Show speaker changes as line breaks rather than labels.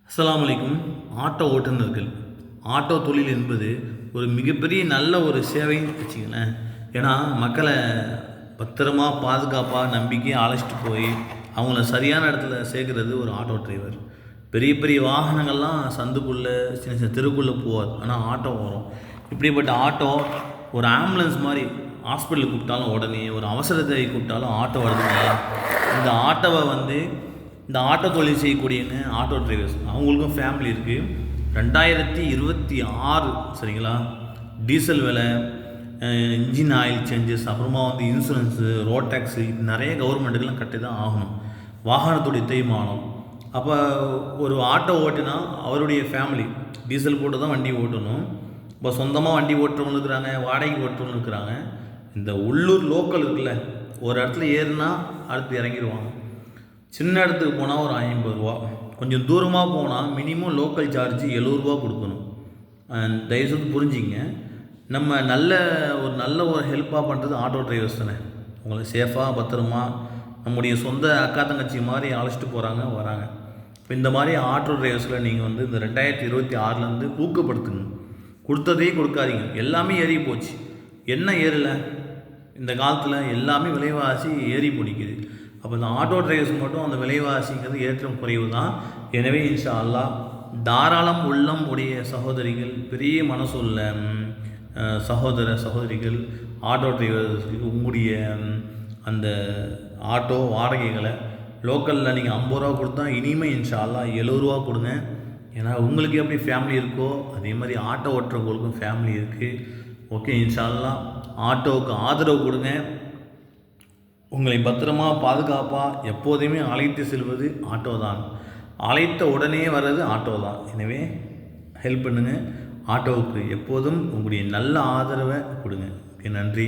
அஸ்ஸலாமு அலைக்கும். ஆட்டோ ஓட்டுநர்கள், ஆட்டோ தொழில் என்பது ஒரு மிகப்பெரிய நல்ல ஒரு சேவைன்னு வச்சுங்களேன். ஏன்னா மக்களை பத்திரமா பாதுகாப்பாக நம்பிக்கையாக அழைச்சிட்டு போய் அவங்கள சரியான இடத்துல சேர்க்குறது ஒரு ஆட்டோ டிரைவர். பெரிய பெரிய வாகனங்கள்லாம் சந்துக்குள்ளே சின்ன சின்ன தெருக்குள்ளே போகாது, ஆனால் ஆட்டோ வரும். இப்படிப்பட்ட ஆட்டோ ஒரு ஆம்புலன்ஸ் மாதிரி ஹாஸ்பிட்டலுக்கு கூப்பிட்டாலும் உடனே, ஒரு அவசர தேவை கூப்பிட்டாலும் ஆட்டோ வருதுங்க. இந்த ஆட்டோவை இந்த ஆட்டோ தொழில் செய்யக்கூடியங்க ஆட்டோ டிரைவர்ஸ், அவங்களுக்கும் ஃபேமிலி இருக்குது. 2026 சரிங்களா, டீசல் விலை, இன்ஜின் ஆயில் சேஞ்சஸ், அப்புறமா இன்சூரன்ஸு, ரோட் டேக்ஸு, இது நிறைய கவர்மெண்ட்டுக்கெலாம் கட்டி தான் ஆகணும். வாகனத்துடைய தேய்மானம். அப்போ ஒரு ஆட்டோ ஓட்டினா அவருடைய ஃபேமிலி டீசல் போட்டு தான் வண்டி ஓட்டணும். இப்போ சொந்தமாக வண்டி ஓட்டுறவங்க இருக்கிறாங்க, வாடகைக்கு ஓட்டுறவங்க இருக்கிறாங்க. இந்த உள்ளூர் லோக்கல் இருக்குல்ல, ஒரு இடத்துல ஏறுனா அடுத்து இறங்கிடுவாங்க. சின்ன இடத்துக்கு போனால் ஒரு 50 ரூபா, கொஞ்சம் தூரமாக போனால் மினிமம் லோக்கல் சார்ஜ் 70 ரூபா கொடுக்கணும். தயவுசெய்து புரிஞ்சிங்க. நம்ம நல்ல ஒரு ஹெல்ப்பாக பண்ணுறது ஆட்டோ டிரைவர்ஸ் தானே. உங்களை சேஃபாக பத்திரமா நம்முடைய சொந்த அக்கா தங்கச்சி மாதிரி அழைச்சிட்டு போகிறாங்க வராங்க. இப்போ இந்த மாதிரி ஆட்டோ டிரைவர்ஸில் நீங்கள் இந்த 2026 ஊக்கப்படுத்துங்க. கொடுத்ததே கொடுக்காதீங்க. எல்லாமே ஏறி போச்சு. என்ன ஏறலை இந்த காலத்தில்? எல்லாமே விலைவாசி ஏறி பிடிக்குது. அப்போ இந்த ஆட்டோ டிரைவர்ஸ் மட்டும் அந்த விலைவாசிங்கிறது ஏற்றம் குறைவு தான். எனவே இன்ஷா அல்லாஹ் தாராளம் உள்ளம் உடைய சகோதரிகள், பெரிய மனசு உள்ள சகோதர சகோதரிகள், ஆட்டோ டிரைவர்ஸுக்கு உங்களுடைய அந்த ஆட்டோ வாடகைகளை லோக்கலில் நீங்கள் 50 ரூபா கொடுத்தா இனிமேல் இன்ஷா அல்லாஹ் 70 ரூபா கொடுங்க. ஏன்னா உங்களுக்கு எப்படி ஃபேமிலி இருக்கோ அதே மாதிரி ஆட்டோ ஓட்டுறவங்களுக்கும் ஃபேமிலி இருக்குது. ஓகே, இன்ஷா அல்லாஹ் ஆட்டோவுக்கு ஆதரவு கொடுங்க. உங்களை பத்திரமாக பாதுகாப்பாக எப்போதுமே அழைத்து செல்வது ஆட்டோ தான். அழைத்த உடனே வர்றது ஆட்டோ தான். எனவே ஹெல்ப் பண்ணுங்கள். ஆட்டோவுக்கு எப்போதும் உங்களுடைய நல்ல ஆதரவை கொடுங்க. ஓகே, நன்றி.